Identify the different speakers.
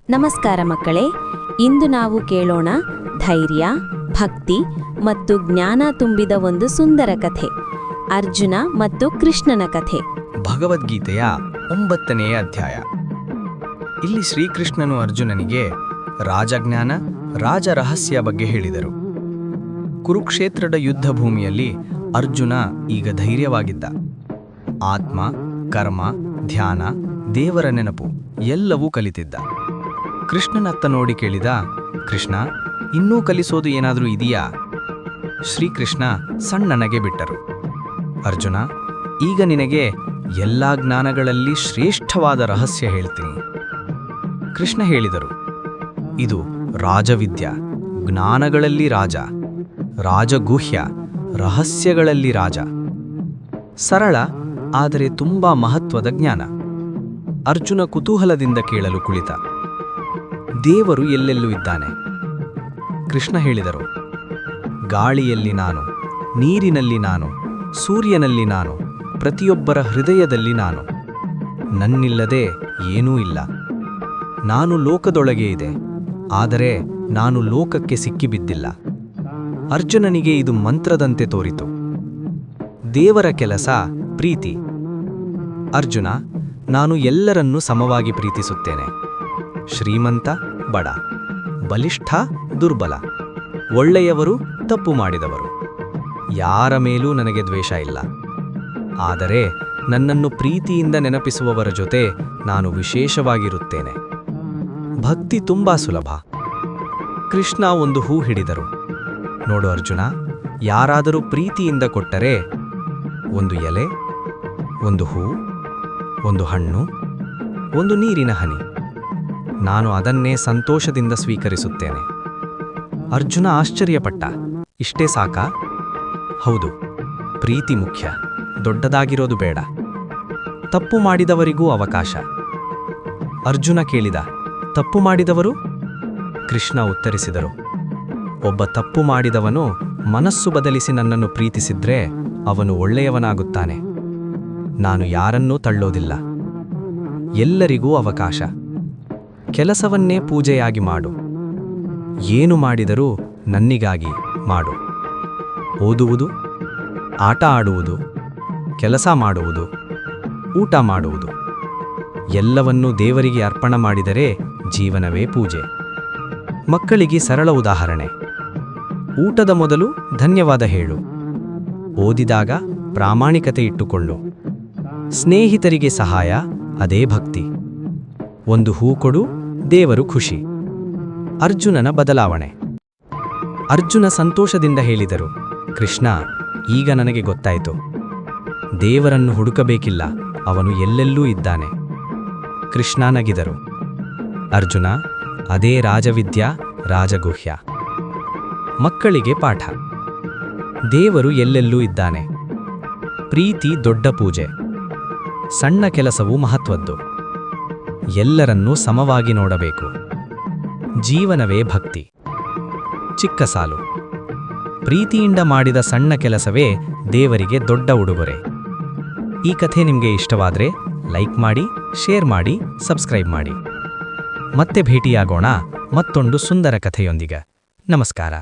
Speaker 1: ನಮಸ್ಕಾರ ಮಕ್ಕಳೇ, ಇಂದು ನಾವು ಕೇಳೋಣ ಧೈರ್ಯ, ಭಕ್ತಿ ಮತ್ತು ಜ್ಞಾನ ತುಂಬಿದ ಒಂದು ಸುಂದರ ಕಥೆ, ಅರ್ಜುನ ಮತ್ತು ಕೃಷ್ಣನ ಕಥೆ.
Speaker 2: ಭಗವದ್ಗೀತೆಯ 9ನೇ ಅಧ್ಯಾಯ. ಇಲ್ಲಿ ಶ್ರೀಕೃಷ್ಣನು ಅರ್ಜುನನಿಗೆ ರಾಜಜ್ಞಾನ, ರಾಜರಹಸ್ಯ ಬಗ್ಗೆ ಹೇಳಿದರು. ಕುರುಕ್ಷೇತ್ರದ ಯುದ್ಧ ಭೂಮಿಯಲ್ಲಿ ಅರ್ಜುನ ಈಗ ಧೈರ್ಯವಾಗಿದ್ದ. ಆತ್ಮ, ಕರ್ಮ, ಧ್ಯಾನ, ದೇವರ ನೆನಪು ಎಲ್ಲವೂ ಕಲಿತಿದ್ದ. ಕೃಷ್ಣನತ್ತ ನೋಡಿ ಕೇಳಿದ, ಕೃಷ್ಣ, ಇನ್ನೂ ಕಲಿಸೋದು ಏನಾದರೂ ಇದೆಯಾ? ಶ್ರೀಕೃಷ್ಣ ಸಣ್ಣನಗೆ ಬಿಟ್ಟರು. ಅರ್ಜುನ, ಈಗ ನಿನಗೆ ಎಲ್ಲಾ ಜ್ಞಾನಗಳಲ್ಲಿ ಶ್ರೇಷ್ಠವಾದ ರಹಸ್ಯ ಹೇಳ್ತೀನಿ. ಕೃಷ್ಣ ಹೇಳಿದರು, ಇದು ರಾಜವಿದ್ಯ, ಜ್ಞಾನಗಳಲ್ಲಿ ರಾಜ, ರಾಜಗುಹ್ಯ, ರಹಸ್ಯಗಳಲ್ಲಿ ರಾಜ. ಸರಳ ಆದರೆ ತುಂಬಾ ಮಹತ್ವದ ಜ್ಞಾನ. ಅರ್ಜುನ ಕುತೂಹಲದಿಂದ ಕೇಳಲು ಕುಳಿತ. ದೇವರು ಎಲ್ಲೆಲ್ಲೂ ಇದ್ದಾನೆ? ಕೃಷ್ಣ ಹೇಳಿದರು, ಗಾಳಿಯಲ್ಲಿ ನಾನು, ನೀರಿನಲ್ಲಿ ನಾನು, ಸೂರ್ಯನಲ್ಲಿ ನಾನು, ಪ್ರತಿಯೊಬ್ಬರ ಹೃದಯದಲ್ಲಿ ನಾನು. ನನ್ನಿಲ್ಲದೆ ಏನೂ ಇಲ್ಲ. ನಾನು ಲೋಕದೊಳಗೆ ಇದೆ, ಆದರೆ ನಾನು ಲೋಕಕ್ಕೆ ಸಿಕ್ಕಿಬಿದ್ದಿಲ್ಲ. ಅರ್ಜುನನಿಗೆ ಇದು ಮಂತ್ರದಂತೆ ತೋರಿತು. ದೇವರ ಕೆಲಸ ಪ್ರೀತಿ. ಅರ್ಜುನ, ನಾನು ಎಲ್ಲರನ್ನೂ ಸಮವಾಗಿ ಪ್ರೀತಿಸುತ್ತೇನೆ. ಶ್ರೀಮಂತ, ಬಡ, ಬಲಿಷ್ಠ, ದುರ್ಬಲ, ಒಳ್ಳೆಯವರು, ತಪ್ಪು ಮಾಡಿದವರು, ಯಾರ ಮೇಲೂ ನನಗೆ ದ್ವೇಷ ಇಲ್ಲ. ಆದರೆ ನನ್ನನ್ನು ಪ್ರೀತಿಯಿಂದ ನೆನಪಿಸುವವರ ಜೊತೆ ನಾನು ವಿಶೇಷವಾಗಿರುತ್ತೇನೆ. ಭಕ್ತಿ ತುಂಬಾ ಸುಲಭ. ಕೃಷ್ಣ ಒಂದು ಹೂ ಹಿಡಿದರು. ನೋಡು ಅರ್ಜುನ, ಯಾರಾದರೂ ಪ್ರೀತಿಯಿಂದ ಕೊಟ್ಟರೆ ಒಂದು ಎಲೆ, ಒಂದು ಹೂ, ಒಂದು ಹಣ್ಣು, ಒಂದು ನೀರಿನ ಹನಿ, ನಾನು ಅದನ್ನೇ ಸಂತೋಷದಿಂದ ಸ್ವೀಕರಿಸುತ್ತೇನೆ. ಅರ್ಜುನ ಆಶ್ಚರ್ಯಪಟ್ಟ. ಇಷ್ಟೇ ಸಾಕಾ? ಹೌದು, ಪ್ರೀತಿ ಮುಖ್ಯ, ದೊಡ್ಡದಾಗಿರೋದು ಬೇಡ. ತಪ್ಪು ಮಾಡಿದವರಿಗೂ ಅವಕಾಶ. ಅರ್ಜುನ ಕೇಳಿದ, ತಪ್ಪು ಮಾಡಿದವರು? ಕೃಷ್ಣ ಉತ್ತರಿಸಿದರು, ಒಬ್ಬ ತಪ್ಪು ಮಾಡಿದವನು ಮನಸ್ಸು ಬದಲಿಸಿ ನನ್ನನ್ನು ಪ್ರೀತಿಸಿದ್ರೆ ಅವನು ಒಳ್ಳೆಯವನಾಗುತ್ತಾನೆ. ನಾನು ಯಾರನ್ನೂ ತಳ್ಳೋದಿಲ್ಲ. ಎಲ್ಲರಿಗೂ ಅವಕಾಶ. ಕೆಲಸವನ್ನೇ ಪೂಜೆಯಾಗಿ ಮಾಡು. ಏನು ಮಾಡಿದರೂ ನನ್ನಿಗಾಗಿ ಮಾಡು. ಓದುವುದು, ಆಟ ಆಡುವುದು, ಕೆಲಸ ಮಾಡುವುದು, ಊಟ ಮಾಡುವುದು, ಎಲ್ಲವನ್ನೂ ದೇವರಿಗೆ ಅರ್ಪಣೆ ಮಾಡಿದರೆ ಜೀವನವೇ ಪೂಜೆ. ಮಕ್ಕಳಿಗೆ ಸರಳ ಉದಾಹರಣೆ. ಊಟದ ಮೊದಲು ಧನ್ಯವಾದ ಹೇಳು. ಓದಿದಾಗ ಪ್ರಾಮಾಣಿಕತೆ ಇಟ್ಟುಕೊಳ್ಳು. ಸ್ನೇಹಿತರಿಗೆ ಸಹಾಯ, ಅದೇ ಭಕ್ತಿ. ಒಂದು ಹೂ ಕೊಡು, ದೇವರು ಖುಷಿ. ಅರ್ಜುನನ ಬದಲಾವಣೆ. ಅರ್ಜುನ ಸಂತೋಷದಿಂದ ಹೇಳಿದರು, ಕೃಷ್ಣ, ಈಗ ನನಗೆ ಗೊತ್ತಾಯಿತು. ದೇವರನ್ನು ಹುಡುಕಬೇಕಿಲ್ಲ, ಅವನು ಎಲ್ಲೆಲ್ಲೂ ಇದ್ದಾನೆ. ಕೃಷ್ಣ ನಗಿದರು. ಅರ್ಜುನ, ಅದೇ ರಾಜವಿದ್ಯಾ, ರಾಜಗುಹ್ಯ. ಮಕ್ಕಳಿಗೆ ಪಾಠ. ದೇವರು ಎಲ್ಲೆಲ್ಲೂ ಇದ್ದಾನೆ. ಪ್ರೀತಿ ದೊಡ್ಡ ಪೂಜೆ. ಸಣ್ಣ ಕೆಲಸವೂ ಮಹತ್ವದ್ದು. ಎಲ್ಲರನ್ನೂ ಸಮವಾಗಿ ನೋಡಬೇಕು. ಜೀವನವೇ ಭಕ್ತಿ. ಚಿಕ್ಕ ಸಾಲು. ಪ್ರೀತಿಯಿಂದ ಮಾಡಿದ ಸಣ್ಣ ಕೆಲಸವೇ ದೇವರಿಗೆ ದೊಡ್ಡ ಉಡುಗೊರೆ. ಈ ಕಥೆ ನಿಮಗೆ ಇಷ್ಟವಾದರೆ ಲೈಕ್ ಮಾಡಿ, ಶೇರ್ ಮಾಡಿ, ಸಬ್ಸ್ಕ್ರೈಬ್ ಮಾಡಿ. ಮತ್ತೆ ಭೇಟಿಯಾಗೋಣ ಮತ್ತೊಂದು ಸುಂದರ ಕಥೆಯೊಂದಿಗೆ. ನಮಸ್ಕಾರ.